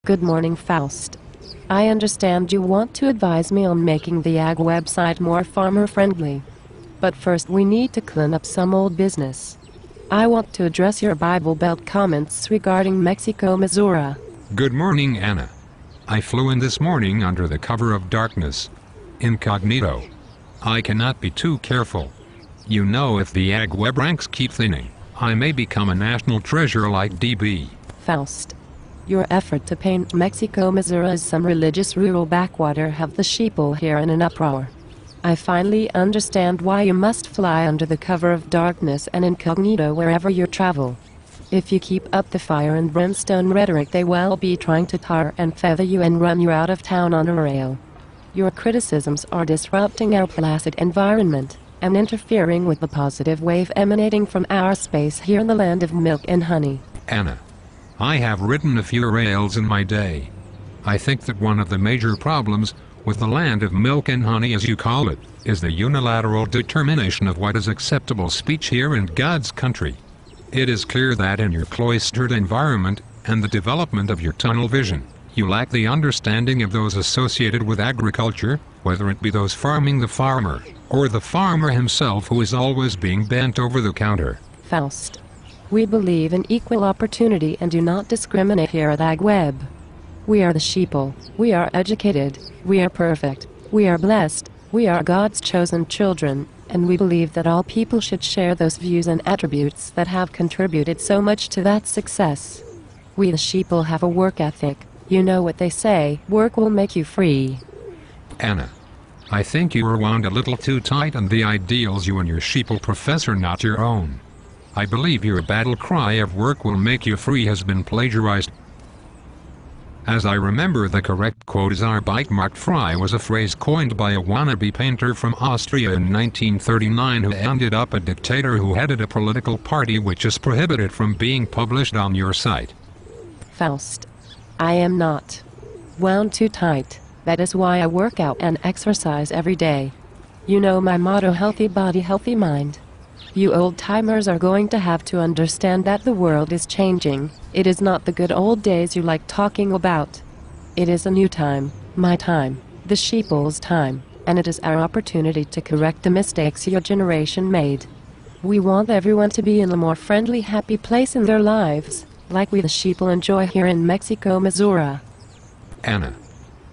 Good morning, Faust. I understand you want to advise me on making the ag website more farmer-friendly. But first we need to clean up some old business. I want to address your Bible Belt comments regarding Mexico, Missouri. Good morning, Anna. I flew in this morning under the cover of darkness. Incognito. I cannot be too careful. You know, if the ag web ranks keep thinning, I may become a national treasure like DB. Faust. Your effort to paint Mexico, Missouri as some religious rural backwater have the sheeple here in an uproar. I finally understand why you must fly under the cover of darkness and incognito wherever you travel. If you keep up the fire and brimstone rhetoric, they will be trying to tar and feather you and run you out of town on a rail. Your criticisms are disrupting our placid environment and interfering with the positive wave emanating from our space here in the land of milk and honey. Anna, I have written a few rails in my day. I think that one of the major problems with the land of milk and honey, as you call it, is the unilateral determination of what is acceptable speech here in God's country. It is clear that in your cloistered environment and the development of your tunnel vision, you lack the understanding of those associated with agriculture, whether it be those farming the farmer, or the farmer himself who is always being bent over the counter. Faust. We believe in equal opportunity and do not discriminate here at AgWeb. We are the sheeple, we are educated, we are perfect, we are blessed, we are God's chosen children, and we believe that all people should share those views and attributes that have contributed so much to that success. We the sheeple have a work ethic. You know what they say, work will make you free. Anna, I think you are wound a little too tight on the ideals you and your sheeple profess are not your own. I believe your battle cry of work will make you free has been plagiarized. As I remember, the correct quote is Arbeit macht frei was a phrase coined by a wannabe painter from Austria in 1939 who ended up a dictator who headed a political party which is prohibited from being published on your site. Faust. I am not wound too tight. That is why I work out and exercise every day. You know my motto, healthy body, healthy mind. You old-timers are going to have to understand that the world is changing. It is not the good old days you like talking about. It is a new time, my time, the sheeple's time, and it is our opportunity to correct the mistakes your generation made. We want everyone to be in a more friendly, happy place in their lives, like we the sheeple enjoy here in Mexico, Missouri. Anna,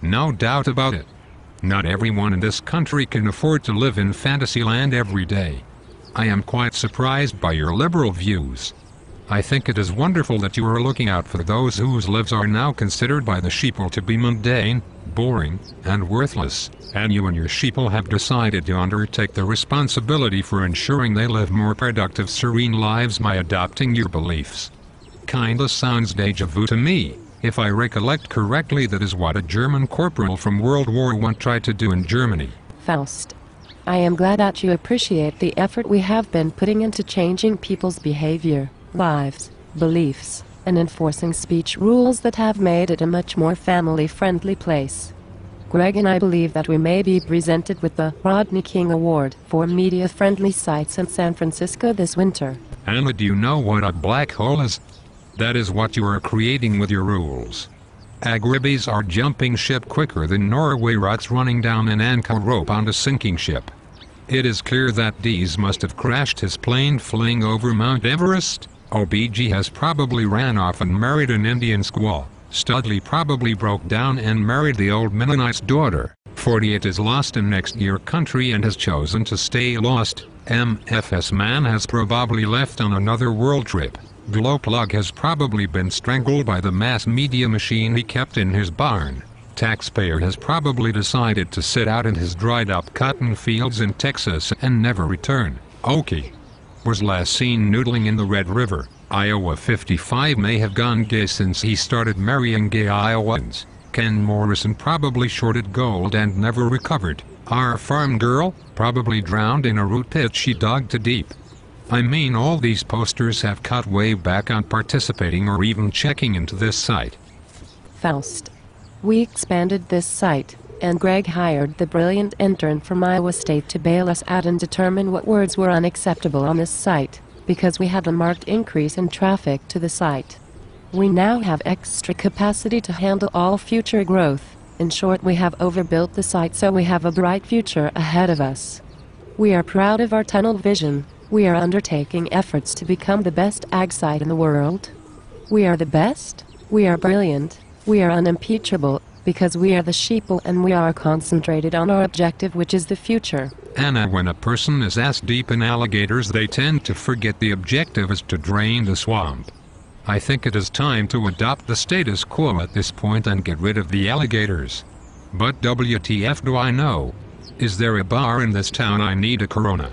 no doubt about it. Not everyone in this country can afford to live in Fantasyland every day. I am quite surprised by your liberal views. I think it is wonderful that you are looking out for those whose lives are now considered by the sheeple to be mundane, boring, and worthless, and you and your sheeple have decided to undertake the responsibility for ensuring they live more productive, serene lives by adopting your beliefs. Kinda sounds deja vu to me. If I recollect correctly, that is what a German corporal from World War I tried to do in Germany. Faust. I am glad that you appreciate the effort we have been putting into changing people's behavior, lives, beliefs, and enforcing speech rules that have made it a much more family-friendly place. Greg and I believe that we may be presented with the Rodney King Award for media-friendly sites in San Francisco this winter. Anna, do you know what a black hole is? That is what you are creating with your rules. Agribis are jumping ship quicker than Norway rats running down an anchor rope on a sinking ship. It is clear that Dees must have crashed his plane flying over Mount Everest. OBG has probably ran off and married an Indian squaw. Studley probably broke down and married the old Mennonite's daughter. 48 is lost in next year country and has chosen to stay lost. MFS man has probably left on another world trip. Glowplug has probably been strangled by the mass media machine he kept in his barn. Taxpayer has probably decided to sit out in his dried-up cotton fields in Texas and never return. Okie was last seen noodling in the Red River. Iowa 55 may have gone gay since he started marrying gay Iowans. Ken Morrison probably shorted gold and never recovered. Our farm girl probably drowned in a root pit she dug too deep. I mean, all these posters have cut way back on participating or even checking into this site. Faust. We expanded this site, and Greg hired the brilliant intern from Iowa State to bail us out and determine what words were unacceptable on this site, because we had a marked increase in traffic to the site. We now have extra capacity to handle all future growth. In short, we have overbuilt the site, so we have a bright future ahead of us. We are proud of our tunnel vision. We are undertaking efforts to become the best ag site in the world. We are the best. We are brilliant. We are unimpeachable, because we are the sheeple and we are concentrated on our objective, which is the future. Anna, when a person is ass deep in alligators, they tend to forget the objective is to drain the swamp. I think it is time to adopt the status quo at this point and get rid of the alligators. But WTF do I know? Is there a bar in this town? I need a Corona.